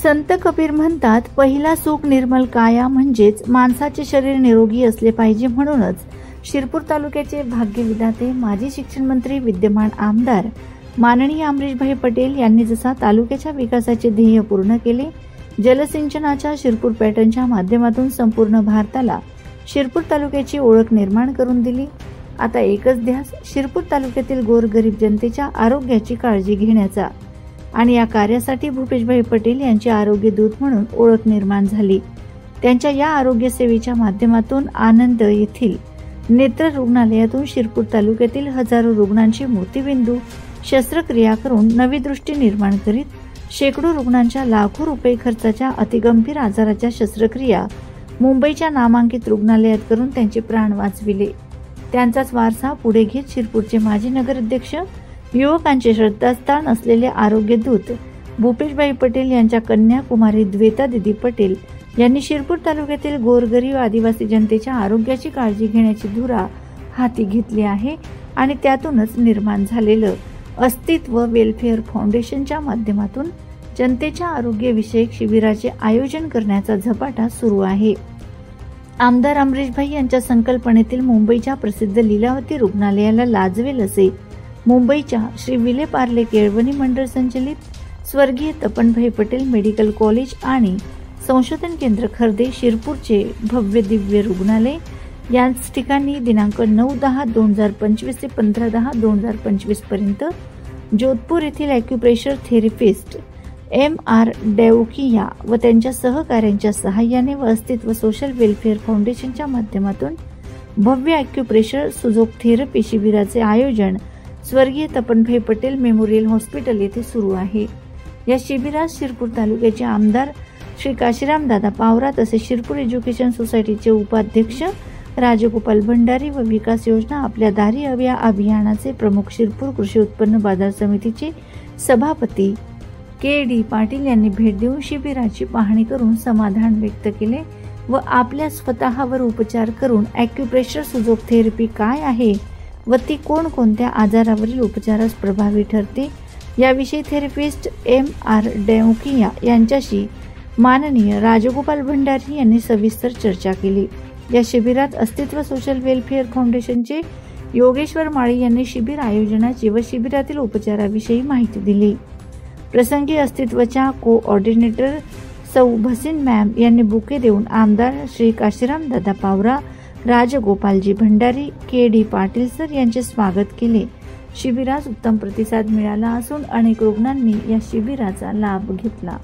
संत कबीर म्हणतात, पहिला सुख निर्मल काया, म्हणजेच माणसाचे शरीर निरोगी असले पाहिजे. म्हणूनच शिरपूर तालुक्याचे भाग्यविधाते माजी शिक्षण मंत्री विद्यमान आमदार माननीय अमरीशभाई पटेल यांनी जसा तालुक्याच्या विकासाचे ध्येय पूर्ण केले, जलसिंचनाच्या शिरपूर पॅटर्नच्या माध्यमातून संपूर्ण भारताला शिरपूर तालुक्याची ओळख निर्माण करून दिली. आता एकच ध्यास शिरपूर तालुक्यातील गोरगरीब जनतेच्या आरोग्याची काळजी घेण्याचा आणि या कार्यासाठी भूपेशभाई पटेल यांचे आरोग्य दूत म्हणून ओळख निर्माण झाली. त्यांच्या या आरोग्य सेवेच्या माध्यमातून आनंद येथील नेत्र रुग्णालयातून शिरपूर तालुक्यातील हजारो रुग्णांची मोतीबिंदू शस्त्रक्रिया करून नवी दृष्टी निर्माण करीत शेकडो रुग्णांच्या लाखो रुपये खर्चाच्या अतिगंभीर आजाराच्या शस्त्रक्रिया मुंबईच्या नामांकित रुग्णालयात करून त्यांचे प्राण वाचविले. त्यांचाच वारसा पुढे घेत शिरपूरचे माजी नगराध्यक्ष, युवकांचे श्रद्धास्थान असलेले आरोग्य दूत भूपेशभाई पटेल यांच्या कन्या कुमारी द्वेता दिदी पटेल यांनी शिरपूर तालुक्यातील गोरगरीब आदिवासी जनतेच्या आरोग्याची काळजी घेण्याची धुरा हाती घेतली आहे आणि त्यातूनच निर्माण झालेलं अस्तित्व वेलफेअर फाउंडेशनच्या माध्यमातून जनतेच्या आरोग्यविषयक शिबिराचे आयोजन करण्याचा झपाटा सुरू आहे. आमदार अमरीशभाई यांच्या संकल्पनेतील मुंबईच्या प्रसिद्ध लीलावती रुग्णालयाला लाजवेल असे मुंबईच्या श्री विले पार्ले केळवणी मंडळ संचलित स्वर्गीय तपनभाई पटेल मेडिकल कॉलेज आणि संशोधन केंद्र खर्दे शिरपूरचे भव्य दिव्य रुग्णालय याच ठिकाणी दिनांक 9/10/2025 ते 15/10/2025 पर्यंत जोधपूर येथील ॲक्युप्रेशर थेरपिस्ट MR डेवकिया व त्यांच्या सहकाऱ्यांच्या सहाय्याने व अस्तित्व सोशल वेलफेअर फाउंडेशनच्या माध्यमातून भव्य ॲक्युप्रेशर सुजोग थेरपी शिबिराचे आयोजन स्वर्गीय तपनभाई पटेल मेमोरियल हॉस्पिटल येथे सुरू आहे. या शिबिरात शिरपूर तालुक्याचे आमदार श्री काशीराम दादा पावरा तसेच शिरपूर एज्युकेशन सोसायटीचे उपाध्यक्ष राजगोपाल भंडारी व विकास योजना आपल्या दारी या अभियानाचे प्रमुख शिरपूर कृषी उत्पन्न बाजार समितीचे सभापती KD पाटील यांनी भेट देऊन शिबिराची पाहणी करून समाधान व्यक्त केले व आपल्या स्वतःवर उपचार करून ॲक्युप्रेशर सुजोग थेरपी काय आहे व ती कोणकोणत्या आजारावरील उपचारास प्रभावी ठरते याविषयी थेरपिस्ट MR डेवकिया यांच्याशी माननीय राजगोपाल भंडारी यांनी सविस्तर चर्चा केली. या शिबिरात अस्तित्व सोशल वेलफेअर फाउंडेशनचे योगेश्वर माळी यांनी शिबिर आयोजनाची व शिबिरातील उपचाराविषयी माहिती दिली. प्रसंगी अस्तित्वच्या कोऑर्डिनेटर सौ भसीन मॅम यांनी बुके देऊन आमदार श्री काशीराम दादा पावरा, राजगोपालजी भंडारी, KD पाटील सर यांचे स्वागत केले. शिबिरास उत्तम प्रतिसाद मिळाला असून अनेक रुग्णांनी या शिबिराचा लाभ घेतला.